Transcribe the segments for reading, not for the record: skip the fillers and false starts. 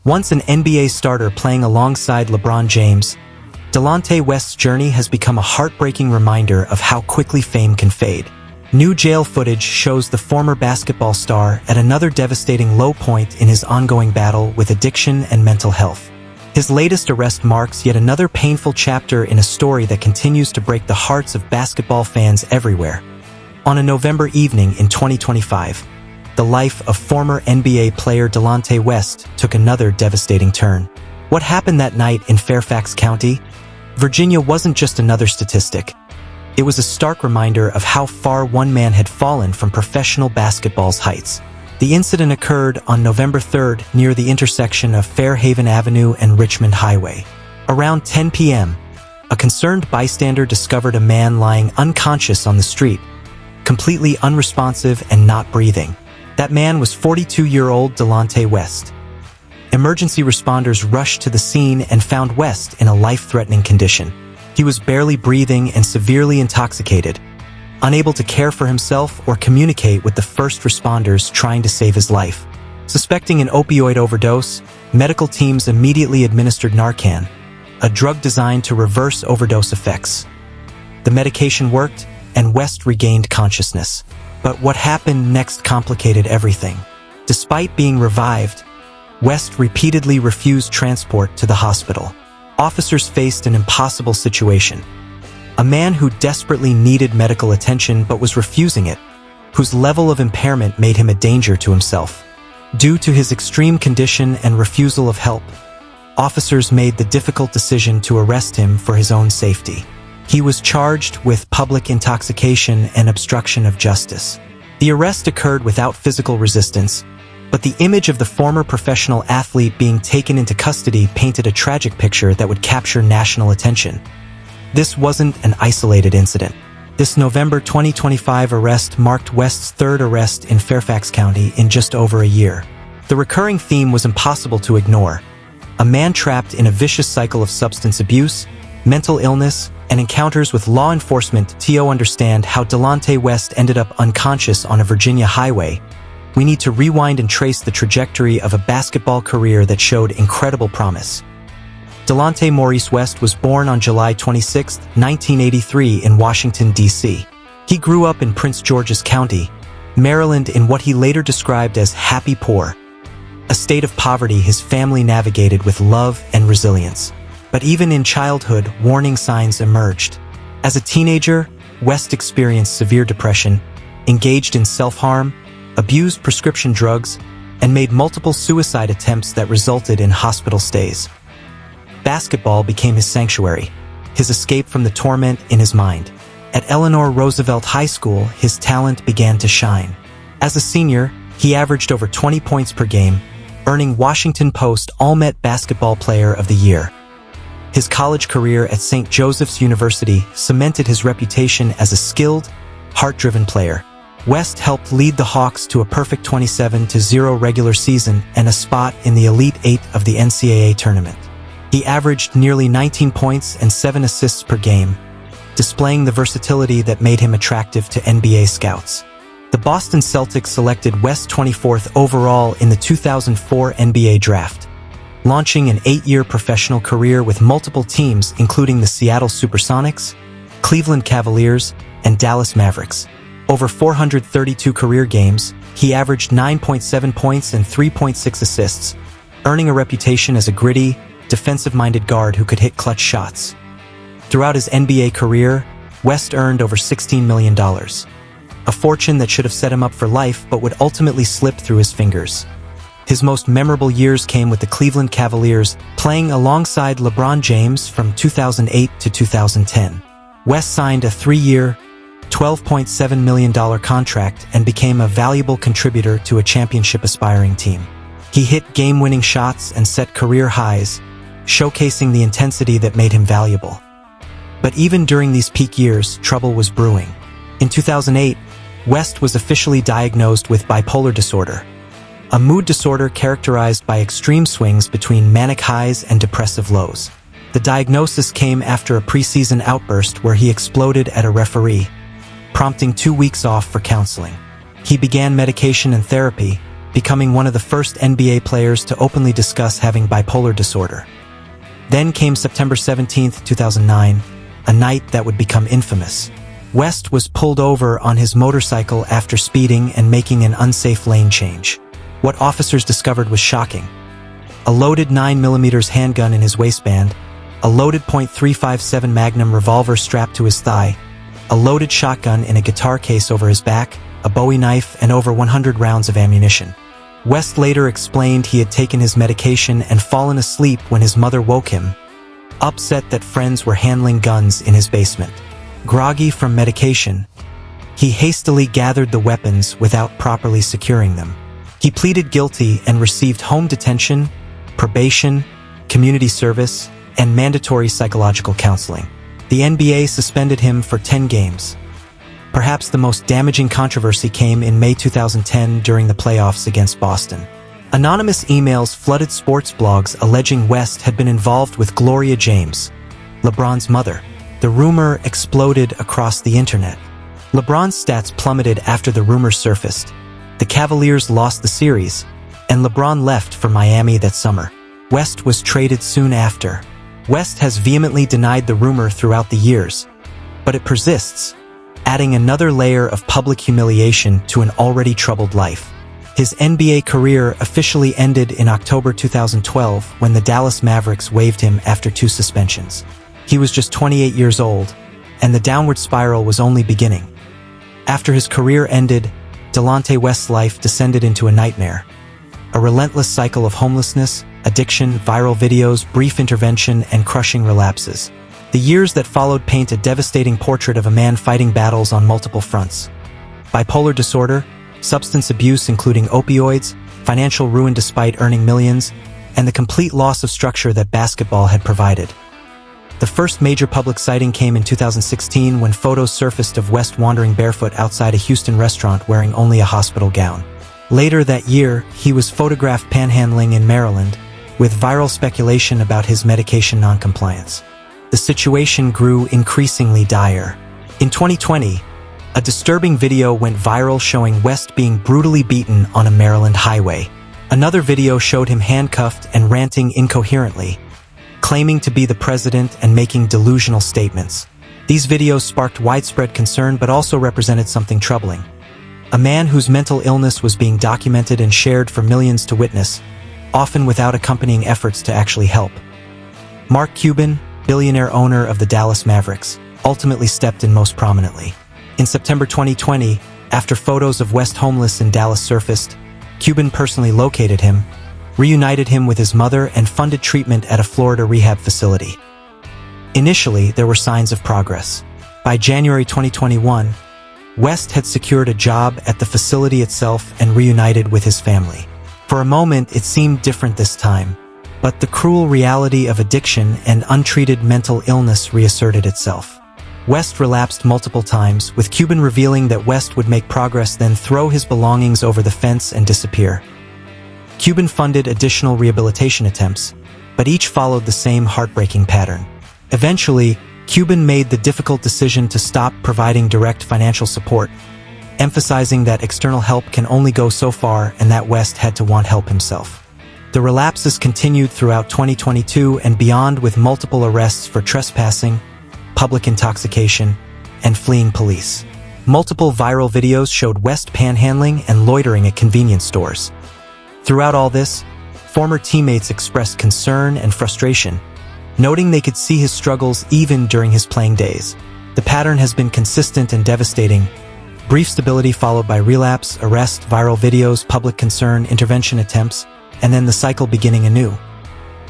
Once an NBA starter playing alongside LeBron James, Delante West's journey has become a heartbreaking reminder of how quickly fame can fade. New jail footage shows the former basketball star at another devastating low point in his ongoing battle with addiction and mental health. His latest arrest marks yet another painful chapter in a story that continues to break the hearts of basketball fans everywhere. On a November evening in 2025, the life of former NBA player Delante West took another devastating turn. What happened that night in Fairfax County, Virginia wasn't just another statistic. It was a stark reminder of how far one man had fallen from professional basketball's heights. The incident occurred on November 3rd near the intersection of Fairhaven Avenue and Richmond Highway. Around 10 p.m., a concerned bystander discovered a man lying unconscious on the street, completely unresponsive and not breathing. That man was 42-year-old Delante West. Emergency responders rushed to the scene and found West in a life-threatening condition. He was barely breathing and severely intoxicated, unable to care for himself or communicate with the first responders trying to save his life. Suspecting an opioid overdose, medical teams immediately administered Narcan, a drug designed to reverse overdose effects. The medication worked, and West regained consciousness. But what happened next complicated everything. Despite being revived, West repeatedly refused transport to the hospital. Officers faced an impossible situation. A man who desperately needed medical attention but was refusing it, whose level of impairment made him a danger to himself. Due to his extreme condition and refusal of help, officers made the difficult decision to arrest him for his own safety. He was charged with public intoxication and obstruction of justice. The arrest occurred without physical resistance, but the image of the former professional athlete being taken into custody painted a tragic picture that would capture national attention. This wasn't an isolated incident. This November 2025 arrest marked West's third arrest in Fairfax County in just over a year. The recurring theme was impossible to ignore. A man trapped in a vicious cycle of substance abuse, mental illness, and encounters with law enforcement. To understand how Delante West ended up unconscious on a Virginia highway, we need to rewind and trace the trajectory of a basketball career that showed incredible promise. Delante Maurice West was born on July 26, 1983 in Washington, D.C. He grew up in Prince George's County, Maryland, in what he later described as happy poor, a state of poverty his family navigated with love and resilience. But even in childhood, warning signs emerged. As a teenager, West experienced severe depression, engaged in self-harm, abused prescription drugs, and made multiple suicide attempts that resulted in hospital stays. Basketball became his sanctuary, his escape from the torment in his mind. At Eleanor Roosevelt High School, his talent began to shine. As a senior, he averaged over 20 points per game, earning Washington Post All-Met Basketball Player of the Year. His college career at St. Joseph's University cemented his reputation as a skilled, heart-driven player. West helped lead the Hawks to a perfect 27-0 regular season and a spot in the Elite Eight of the NCAA tournament. He averaged nearly 19 points and 7 assists per game, displaying the versatility that made him attractive to NBA scouts. The Boston Celtics selected West 24th overall in the 2004 NBA draft, launching an 8-year professional career with multiple teams including the Seattle Supersonics, Cleveland Cavaliers, and Dallas Mavericks. Over 432 career games, he averaged 9.7 points and 3.6 assists, earning a reputation as a gritty, defensive-minded guard who could hit clutch shots. Throughout his NBA career, West earned over $16 million, a fortune that should have set him up for life but would ultimately slip through his fingers. His most memorable years came with the Cleveland Cavaliers, playing alongside LeBron James from 2008 to 2010. West signed a 3-year, $12.7 million contract and became a valuable contributor to a championship-aspiring team. He hit game-winning shots and set career highs, showcasing the intensity that made him valuable. But even during these peak years, trouble was brewing. In 2008, West was officially diagnosed with bipolar disorder, a mood disorder characterized by extreme swings between manic highs and depressive lows. The diagnosis came after a preseason outburst where he exploded at a referee, prompting 2 weeks off for counseling. He began medication and therapy, becoming one of the first NBA players to openly discuss having bipolar disorder. Then came September 17, 2009, a night that would become infamous. West was pulled over on his motorcycle after speeding and making an unsafe lane change. What officers discovered was shocking. A loaded 9mm handgun in his waistband, a loaded .357 Magnum revolver strapped to his thigh, a loaded shotgun in a guitar case over his back, a Bowie knife, and over 100 rounds of ammunition. West later explained he had taken his medication and fallen asleep when his mother woke him, upset that friends were handling guns in his basement. Groggy from medication, he hastily gathered the weapons without properly securing them. He pleaded guilty and received home detention, probation, community service, and mandatory psychological counseling. The NBA suspended him for 10 games. Perhaps the most damaging controversy came in May 2010 during the playoffs against Boston. Anonymous emails flooded sports blogs alleging West had been involved with Gloria James, LeBron's mother. The rumor exploded across the internet. LeBron's stats plummeted after the rumors surfaced. The Cavaliers lost the series, and LeBron left for Miami that summer. West was traded soon after. West has vehemently denied the rumor throughout the years, but it persists, adding another layer of public humiliation to an already troubled life. His NBA career officially ended in October 2012 when the Dallas Mavericks waived him after 2 suspensions. He was just 28 years old, and the downward spiral was only beginning. After his career ended, Delante West's life descended into a nightmare. A relentless cycle of homelessness, addiction, viral videos, brief intervention, and crushing relapses. The years that followed paint a devastating portrait of a man fighting battles on multiple fronts. Bipolar disorder, substance abuse including opioids, financial ruin despite earning millions, and the complete loss of structure that basketball had provided. The first major public sighting came in 2016 when photos surfaced of West wandering barefoot outside a Houston restaurant wearing only a hospital gown. Later that year, he was photographed panhandling in Maryland, with viral speculation about his medication noncompliance. The situation grew increasingly dire. In 2020, a disturbing video went viral showing West being brutally beaten on a Maryland highway. Another video showed him handcuffed and ranting incoherently, claiming to be the president and making delusional statements. These videos sparked widespread concern but also represented something troubling. A man whose mental illness was being documented and shared for millions to witness, often without accompanying efforts to actually help. Mark Cuban, billionaire owner of the Dallas Mavericks, ultimately stepped in most prominently. In September 2020, after photos of West homeless in Dallas surfaced, Cuban personally located him, reunited him with his mother, and funded treatment at a Florida rehab facility. Initially, there were signs of progress. By January 2021, West had secured a job at the facility itself and reunited with his family. For a moment, it seemed different this time, but the cruel reality of addiction and untreated mental illness reasserted itself. West relapsed multiple times, with Cuban revealing that West would make progress then throw his belongings over the fence and disappear. Cuban funded additional rehabilitation attempts, but each followed the same heartbreaking pattern. Eventually, Cuban made the difficult decision to stop providing direct financial support, emphasizing that external help can only go so far and that West had to want help himself. The relapses continued throughout 2022 and beyond, with multiple arrests for trespassing, public intoxication, and fleeing police. Multiple viral videos showed West panhandling and loitering at convenience stores. Throughout all this, former teammates expressed concern and frustration, noting they could see his struggles even during his playing days. The pattern has been consistent and devastating. Brief stability followed by relapse, arrest, viral videos, public concern, intervention attempts, and then the cycle beginning anew.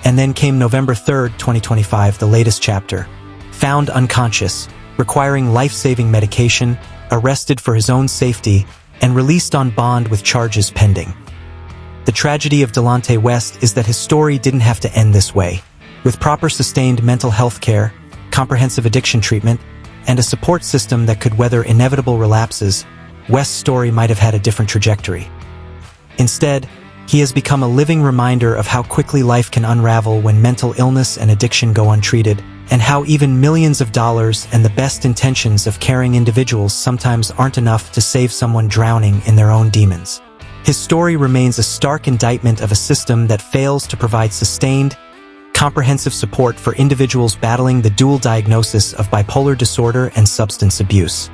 And then came November 3, 2025, the latest chapter. Found unconscious, requiring life-saving medication, arrested for his own safety, and released on bond with charges pending. The tragedy of Delante West is that his story didn't have to end this way. With proper sustained mental health care, comprehensive addiction treatment, and a support system that could weather inevitable relapses, West's story might have had a different trajectory. Instead, he has become a living reminder of how quickly life can unravel when mental illness and addiction go untreated, and how even millions of dollars and the best intentions of caring individuals sometimes aren't enough to save someone drowning in their own demons. His story remains a stark indictment of a system that fails to provide sustained, comprehensive support for individuals battling the dual diagnosis of bipolar disorder and substance abuse.